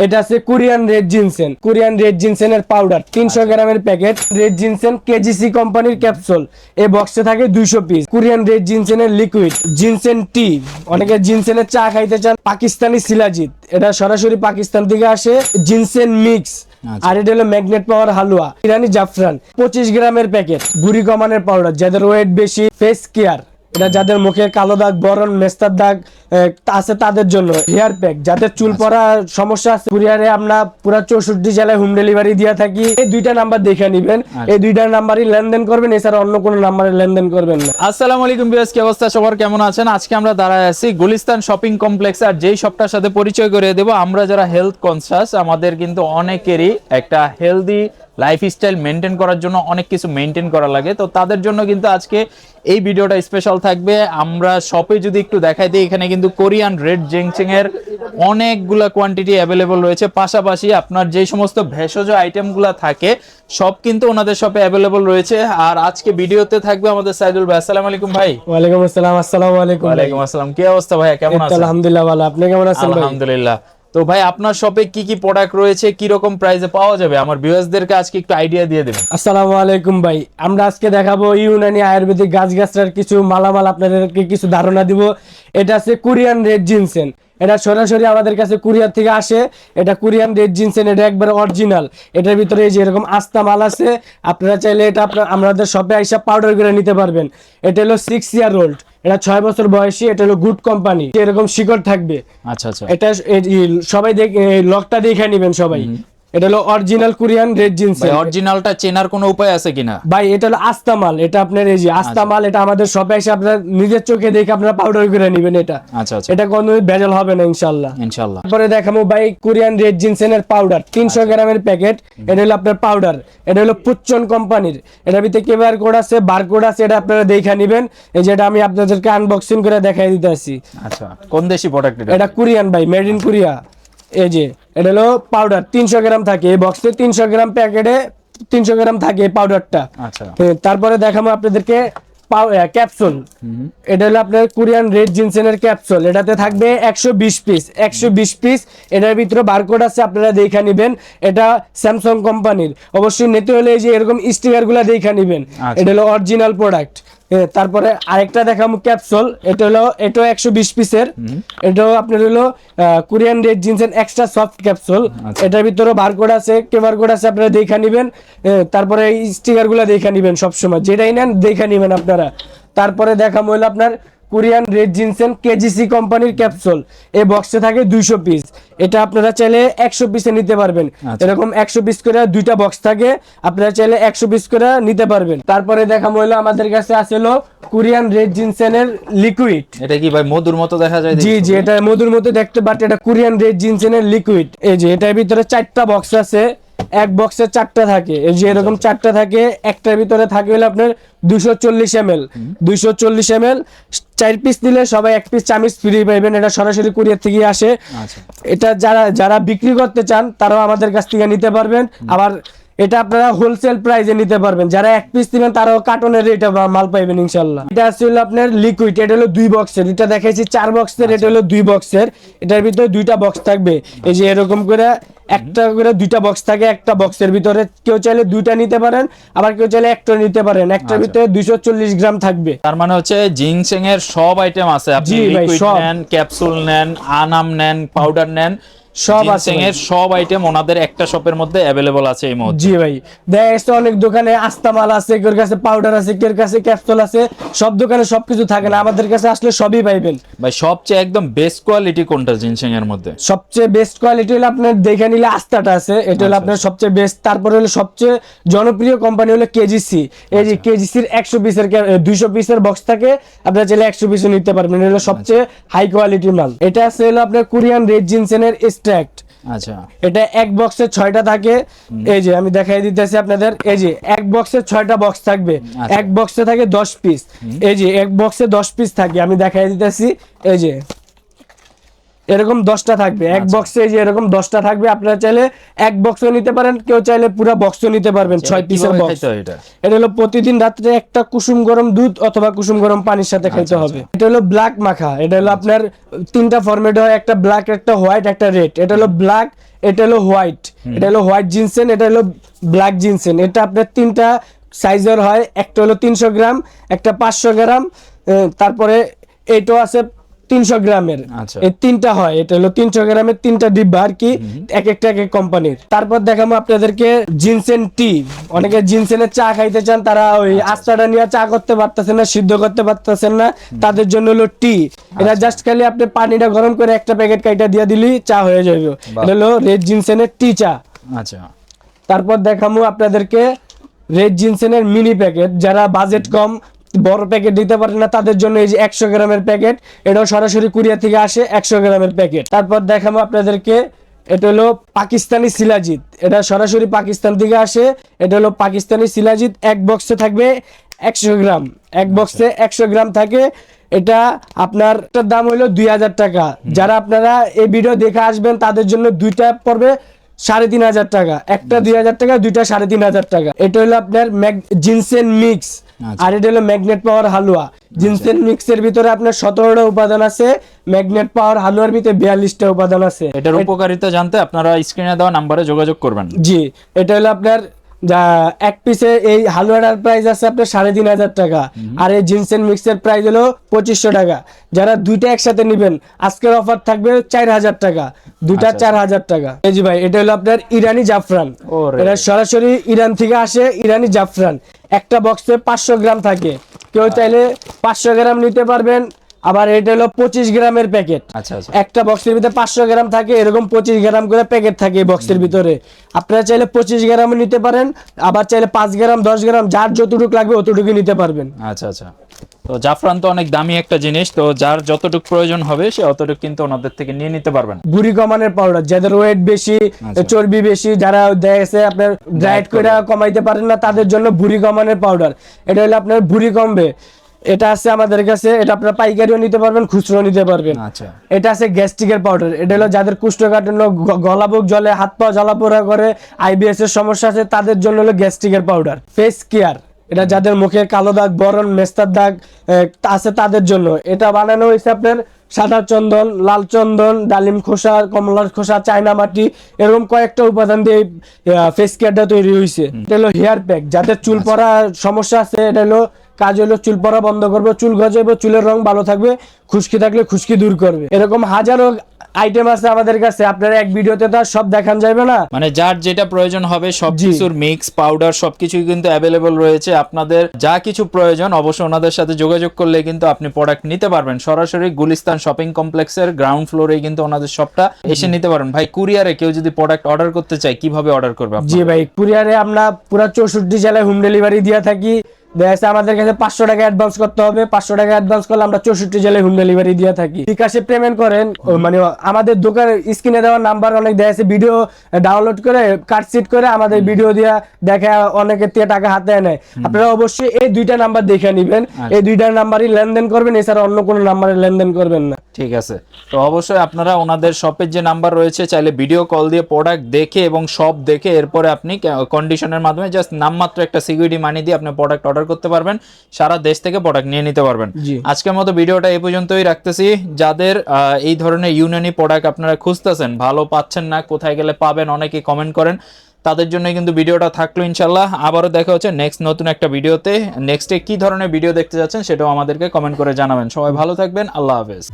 এটা আছে Korean red জিনসেনের powder 300 গ্রামের প্যাকেট। রেড জিনসেন কেজিসি কোম্পানির ক্যাপসুল, এই বক্সে থাকে 200 পিস। কোরিয়ান রেড জিনসেনের লিকুইড, জিনসেন টি, অনেকে জিনসেনের চা খাইতে চান, পাকিস্তানি শিলাজিৎ, এটা সরাসরি পাকিস্তান থেকে আসে। জিনসেন মিক্স, আর এটা হলো ম্যাগনেট পাওয়ার হালুয়া, ইরানি জাফরান 25 গ্রামের প্যাকেট। বুড়ি কমানোর পাউডার, যাদের ওয়েট বেশি, ফেস কেয়ার, এটা যাদের মুখে কালো দাগ, বরণ, মেস্তার দাগ আছে তাদের জন্য। হেয়ার প্যাক, যাদের চুল পড়া সমস্যা আছে, কুরিয়ারে আমরা পুরো 64 জেলায় হোম ডেলিভারি দিয়ে থাকি। এই দুইটা নাম্বার দেখে নেবেন, এই দুইটা নাম্বারই লেনদেন করবেন, এছাড়া অন্য কোনো নাম্বারে লেনদেন করবেন না। আসসালামু আলাইকুম ভিউয়ার্স, কি অবস্থা সবার, কেমন আছেন? আজকে আমরা দাঁড়ায় আছি গুলিস্তান শপিং কমপ্লেক্স, আর যেই শপটার সাথে পরিচয় করে দেব, আমরা যারা হেলথ কনসিয়াস, আমাদের কিন্তু অনেকেরই একটা হেলদি লাইফস্টাইল মেনটেন করার জন্য অনেক কিছু মেনটেন করা লাগে, তো তাদের জন্য কিন্তু আজকে এই ভিডিওটা স্পেশাল থাকবে। আমরা শপে যদি একটু দেখাই দিই, এখানে কিন্তু কোরিয়ান রেড জিনসেং এর অনেকগুলা কোয়ান্টিটি অ্যাভেলেবল রয়েছে। পাশাপাশি আপনার যে সমস্ত ভেষজ আইটেমগুলো থাকে সব কিন্তু ওনাদের শপে অ্যাভেলেবল রয়েছে। আর আজকে ভিডিওতে থাকবে আমাদের সাইদুল ভাই। আসসালামু আলাইকুম ভাই। ওয়ালাইকুম আসসালাম। আসসালামু আলাইকুম। ওয়ালাইকুম আসসালাম। কি অবস্থা ভাই, কেমন আছেন? আলহামদুলিল্লাহ ভালো, আপনি কেমন আছেন? আলহামদুলিল্লাহ। তো ভাই, আপনার শপে কি কি প্রোডাক্ট রয়েছে, কি রকম প্রাইসে পাওয়া যাবে, আমার ভিউয়ার্সদেরকে আজকে একটু আইডিয়া দিয়ে দেবেন। আসসালামু আলাইকুম ভাই, আমরা আজকে দেখাবো ইউনানি আয়ুর্বেদিক গাছগাছরার কিছু মালামাল, আপনাদেরকে কিছু ধারণা দিব। এটা আছে কোরিয়ান রেড জিনসেন, এটা সরাসরি আমাদের কাছে কুরিয়ার থেকে আসে। এটা কোরিয়ান রেড জিনসেন, এটা একবার অরিজিনাল। এটার ভিতরে এই যে এরকম আস্তা মাল আছে, আপনারা চাইলে এটা আমাদের শপে আইসা পাউডার করে নিতে পারবেন। এটা হলো 6 ইয়ার ওল্ড, এটা 6 বছর বয়সী, এটা হলো গুড কোম্পানি, এরকম শিকড় থাকবে। আচ্ছা আচ্ছা, এটা সবাই লকটা দেখে নেবেন সবাই। এটা হলো অরিজিনাল কোরিয়ান রেড জিনসেন। অরিজিনালটা চেনার কোনো উপায় আছে কিনা ভাই? এটা হলো আস্তা মাল, এটা আপনার এই যে আস্তা মাল, এটা আমাদের শপে এসে আপনারা নিজের চোখে দেখে আপনারা পাউডার করে নেবেন। এটা আচ্ছা আচ্ছা, এটা কোনো ভেজাল হবে না ইনশাআল্লাহ। ইনশাআল্লাহ। তারপরে দেখাবো ভাই কোরিয়ান রেড জিনসেনের পাউডার 300 গ্রামের প্যাকেট। এটা হলো আপনার পাউডার, এটা হলো পুচ্চন কোম্পানির। এটার ভিতরে কিউআর কোড আছে, বারকোড আছে, এটা আপনারা দেখে নেবেন। এই যে এটা আমি আপনাদেরকে আনবক্সিং করে দেখাই দিতেছি। আচ্ছা, কোন দেশি প্রোডাক্ট এটা? এটা কোরিয়ান ভাই, মেড ইন কোরিয়া। এই যে এটা হলো পাউডার, 300 গ্রাম থাকে এই বক্সে, 300 গ্রাম প্যাকেটে 300 গ্রাম থাকে এই পাউডারটা। আচ্ছা, তারপরে দেখাবো আপনাদেরকে ক্যাপসুল। এটা হলো আপনার কোরিয়ান রেড জিনসেনের ক্যাপসুল, এটাতে থাকবে 120 পিস। 120 পিস, এটার ভিতরে বারকোড আছে, আপনারা দেখে নেবেন। এটা স্যামসাং কোম্পানির, অবশ্যই নিতে হলে এই যে এরকম স্টিকার গুলা দেখে নেবেন। এটা হলো অরিজিনাল প্রোডাক্ট। তারপরে আরেকটা দেখাবো ক্যাপসুল, এটা 120 পিসের। এটাও আপনার হলো Korean red ginseng extra soft capsule. এটার ভিতরে বারকোড আছে, কিউআর কোড আছে, আপনারা দেখে নেবেন। তারপরে এই স্টিকার গুলা দেখে নেবেন, সবসময় যেটাই নেন দেখে নেবেন আপনারা। তারপরে দেখাবো হলো আপনার কোরিয়ান রেড জিনসেন কেজিসি কোম্পানির ক্যাপসুল, এই বক্সে থাকে 200 পিস। এটা আপনারা চাইলে 100 পিসে নিতে পারবেন। এরকম 100 পিস করে দুইটা বক্স থাকে, আপনারা চাইলে 100 পিস করে নিতে পারবেন। তারপরে দেখাবো হলো আমাদের কাছে আছে হলো কোরিয়ান রেড জিনসেনের লিকুইড। এটা কি ভাই মধুর মতো দেখা যায়? জি জি, এটা মধুর মতো দেখতে, বাট এটা কোরিয়ান রেড জিনসেনের লিকুইড। এই যে এটার ভিতরে 4টা বক্স আছে, এক বক্সে 4টা থাকে। এই যে এরকম 4টা থাকে, একটার ভিতরে থাকে হলো আপনার 240 ml। 240 ml 4 পিস নিলে সবাই 1 পিস চামিচ ফ্রি পাবেন। এটা সরাসরি কুরিয়ার থেকে আসে। এটা যারা বিক্রি করতে চান তারাও আমাদের কাছ থেকে নিতে পারবেন, আবার এটা আপনারা হোলসেল প্রাইসে নিতে পারবেন। যারা 1 পিস নেবেন তারাও কার্টনের রেটে মাল পাইবেন ইনশাআল্লাহ। এটা আসলে আপনার লিকুইড, এটা হলো 2 বক্সের। এটা দেখাইছি 4 বক্সের, এটা হলো 2 বক্সের। এটার ভিতরে 2টা বক্স থাকবে। এই যে এরকম করে একটা করে 2টা বক্স থাকে, একটা বক্সের ভিতরে কেউ চাইলে 2টা নিতে পারেন, আবার কেউ চাইলে একটা নিতে পারেন। একটার ভিতরে 240 গ্রাম থাকবে। তার মানে হচ্ছে জিনসেং এর সব আইটেম আছে, আপনি লিকুইড নেন, ক্যাপসুল নেন, আনাম নেন, পাউডার নেন, সব আছে। এর সব আইটেম ওনাদের একটা শপের মধ্যে अवेलेबल আছে এই মুহূর্তে। জি ভাই, দেখেন অনেক দোকানে আস্তা মাল আছে, কেউর কাছে পাউডার আছে, কেউর কাছে ক্যাপসুল আছে। সব দোকানে সবকিছু থাকে না, আমাদের কাছে আসলে সবই পাইবেন ভাই। সবচেয়ে একদম বেস্ট কোয়ালিটি কোনটা জিনসেং এর মধ্যে? সবচেয়ে বেস্ট কোয়ালিটি হলো আপনার দেখে নিলে আস্তাটা আছে, এটা হলো আপনার সবচেয়ে বেস্ট। তারপরে হলো সবচেয়ে জনপ্রিয় কোম্পানি হলো কেজিসি। এই যে কেজিসির 100 পিসের 200 পিসের বক্স থাকে, আপনারা চাইলে 100 পিসও নিতে পারবেন। এটা হলো সবচেয়ে হাই কোয়ালিটি মাল। এটা আছে হলো আপনার কোরিয়ান রেড জিনসেনের এক্সট্রাক্ট। আচ্ছা, এটা এক বক্সে 6টা থাকে। এই যে আমি দেখাই দিতেছি আপনাদের, এই যে এক বক্সে 6টা বক্স থাকবে, এক বক্সে থাকে 10 পিস। এই যে এক বক্সে 10 পিস থাকে, আমি দেখাই দিতেছি। এই যে এরকম 10টা থাকবে এক বক্সে, এই যে এরকম 10টা থাকবে। আপনারা চাইলে এক বক্সও নিতে পারেন, কেউ চাইলে পুরো বক্সও নিতে পারবেন। 6 পিসের বক্স। এটা হলো প্রতিদিন রাত্রে একটা কুসুম গরম দুধ অথবা কুসুম গরম পানির সাথে খাইতে হবে। এটা হলো ব্ল্যাক মাখা। এটা হলো আপনার 3টা ফরম্যাট হয়, একটা ব্ল্যাক, একটা হোয়াইট, একটা রেড। এটা হলো ব্ল্যাক, এটা হলো হোয়াইট, এটা হলো হোয়াইট জিনসেন, এটা হলো ব্ল্যাক জিনসেন। এটা আপনার তিনটা সাইজের হয়, একটা হলো 300 গ্রাম, একটা 500 গ্রাম, তারপরে এটাও আছে 300 গ্রামের। আচ্ছা। এই তিনটা হয়, এটা হলো 300 গ্রামের তিনটা ডিব্বা আর কি, এক একটা এক এক কোম্পানির। তারপর দেখাবো আপনাদেরকে জিনসেন টি। অনেকে জিনসেনের চা খাইতে চান, তারা ওই আস্তাটা নিয়ে চা করতে পারতেছেন না, সিদ্ধ করতে পারতেছেন না, তাদের জন্য হলো টি। এটা জাস্ট খালি আপনি পানিটা গরম করে একটা প্যাকেট কাইটা দিয়ে দিলেই চা হয়ে যাবে। এটা হলো রেড জিনসেনের টি চা। আচ্ছা। তারপর দেখাবো আপনাদেরকে রেড জিনসেনের মিনি প্যাকেট। যারা বাজেট কম, বড় প্যাকেট দিতে পারে না, তাদের জন্য এই যে 100 গ্রামের প্যাকেট, এটাও সরাসরি কুরিয়ার থেকে আসে 100 গ্রামের প্যাকেট। তারপর দেখাবো আপনাদেরকে, এটা হলো পাকিস্তানি শিলাজিৎ, এটা সরাসরি পাকিস্তান থেকে আসে। এটা হলো পাকিস্তানি শিলাজিৎ, এক বক্সে থাকবে 100 গ্রাম, এক বক্সে 100 গ্রাম থাকে। এটা আপনার এটার দাম হলো 2000 টাকা। যারা আপনারা এই ভিডিও দেখে আসবেন তাদের জন্য দুইটা পড়বে 3500 টাকা, একটা 2000 টাকা, দুইটা 3500 টাকা। এটা হলো আপনার জিনসেন মিক্স, আর এটা হলো ম্যাগনেট পাওয়ার হালুয়া। জিনসেন মিক্সের ভিতরে আপনার 17টা উপাদান আছে, ম্যাগনেট পাওয়ার হালুয়ার ভিতরে 42টা উপাদান আছে। এটার উপকারিতা জানতে আপনারা স্ক্রিনে দেওয়া নাম্বারে যোগাযোগ করবেন। জি, এটা হলো আপনার যা এক পিসে এই হালুয়াটার প্রাইস আছে আপনার 3500 টাকা, আর এই জিনসেন মিক্সের প্রাইস হলো 2500 টাকা। যারা দুইটা একসাথে নেবেন আজকের অফার থাকবে 4000 টাকা, দুইটা 4000 টাকা। এই জি ভাই, এটা হলো আপনার ইরানি জাফরান, এটা সরাসরি ইরান থেকে আসে, ইরানি জাফরান। একটা বক্সে 500 গ্রাম থাকে, কেউ চাইলে 500 গ্রাম নিতে পারবেন। আবার এটা হলো 25 গ্রামের প্যাকেট। আচ্ছা আচ্ছা। একটা বক্সের ভিতরে 500 গ্রাম থাকে, এরকম 25 গ্রাম করে প্যাকেট থাকে এই বক্সের ভিতরে। আপনারা চাইলে 25 গ্রাম নিতে পারেন, আবার চাইলে 5 গ্রাম 10 গ্রাম, যার যতটুকু লাগবে অতটুকু নিতে পারবেন। আচ্ছা আচ্ছা। তো জাফরান তো অনেক দামি একটা জিনিস, তো যার যতটুকু প্রয়োজন হবে সে অতটুকু কিন্তু ওনাদের থেকে নিয়ে নিতে পারবেন। বুড়ি কমানোর পাউডার, যাদের ওয়েট বেশি, চর্বি বেশি, যারা দেখেছে আপনার ডায়েট করে কমাইতে পারেন না, তাদের জন্য বুড়ি কমানোর পাউডার। এটা হলো আপনার বুড়ি কমবে। এটা আছে আমাদের কাছে, এটা আপনারা পাইকারিও নিতে পারবেন, খুচরো নিতে পারবেন। আচ্ছা। এটা আছে গ্যাস্ট্রিকের পাউডার। এটা হলো যাদের কুষ্ঠকাঠিন্য, গলাবুক জ্বলে, হাত পা জ্বালাপোড়া করে, আইবিএস এর সমস্যা আছে, তাদের জন্য হলো গ্যাস্ট্রিকের পাউডার। ফেস কেয়ার, এটা যাদের মুখে কালো দাগ, বরণ, মেস্তার দাগ আছে তাদের জন্য। এটা বানানো হয়েছে আপনার সাদা চন্দন, লাল চন্দন, ডালিম খোসা, কমলার খোসা, চায়না মাটি, এরকম কয়েকটা উপাদান দিয়ে ফেস কেয়ারটা তৈরি হয়েছে। এটা হলো হেয়ার প্যাক, যাদের চুল পড়া সমস্যা আছে, এটা হলো কাজ হলো চুল পড়া বন্ধ করবে, চুল গজাবে, চুলের রং ভালো থাকবে, খুশকি থাকলে খুশকি দূর করবে। এরকম হাজারো আইটেম আছে আমাদের কাছে, আপনারা এক ভিডিওতে তো আর সব দেখান যাবে না। মানে যার যেটা প্রয়োজন হবে সবকিছুর মিক্স পাউডার সবকিছুই কিন্তু অ্যাভেলেবল রয়েছে। আপনাদের যা কিছু প্রয়োজন অবশ্যই ওনাদের সাথে যোগাযোগ করলে কিন্তু আপনি প্রোডাক্ট নিতে পারবেন। সরাসরি গুলিস্তান শপিং কমপ্লেক্সের গ্রাউন্ড ফ্লোরে কিন্তু ওনাদের শপটা এসে নিতে পারবেন। ভাই, কুরিয়ারে কেউ যদি প্রোডাক্ট অর্ডার করতে চায় কিভাবে অর্ডার করবে? জি ভাই, কুরিয়ারে আমরা পুরো 64 জেলায় হোম ডেলিভারি দিয়ে থাকি। দেখা আমাদের কাছে 500 টাকা অ্যাডভান্স করতে হবে, 500 টাকা অ্যাডভান্স করলে আমরা 64 জেলায় হোম ডেলিভারি দিয়ে থাকি। বিকাশে পেমেন্ট করেন, মানে আমাদের দোকানের স্ক্রিনে দেওয়া নাম্বার অনেক দেখা যাচ্ছে ভিডিও ডাউনলোড করে কাটসিট করে আমাদের ভিডিও দিয়া দেখে অনেকের থেকে টাকা হাতে নেয়। আপনারা অবশ্যই এই দুইটা নাম্বার দেখে নেবেন, এই দুইটা নাম্বারই লেনদেন করবেন, এছাড়া অন্য কোনো নাম্বারে লেনদেন করবেন না। ঠিক আছে। তো অবশ্যই আপনারা ওনাদের শপের যে নাম্বার রয়েছে চাইলে ভিডিও কল দিয়ে প্রোডাক্ট দেখে এবং সব দেখে এরপরে আপনি কন্ডিশনের মাধ্যমে জাস্ট নামমাত্র একটা সিকিউরিটি মানি দিয়ে আপনি প্রোডাক্ট অর্ডার করতে পারবেন, সারা দেশ থেকে প্রোডাক্ট নিয়ে নিতে পারবেন। আজকের মতো ভিডিওটা এই পর্যন্তই রাখতেছি। যাদের এই ধরনের ইউনানি প্রোডাক্ট আপনারা খুঁজতেছেন, ভালো পাচ্ছেন না, কোথায় গেলে পাবেন, অনেকেই কমেন্ট করেন, তাদের জন্য কিন্তু ভিডিওটা থাকলো। ইনশাল্লাহ আবারও দেখা হচ্ছে নেক্সট নতুন একটা ভিডিওতে। নেক্সটে কি ধরনের ভিডিও দেখতে যাচ্ছেন সেটাও আমাদেরকে কমেন্ট করে জানাবেন। সবাই ভালো থাকবেন, আল্লাহ হাফেজ।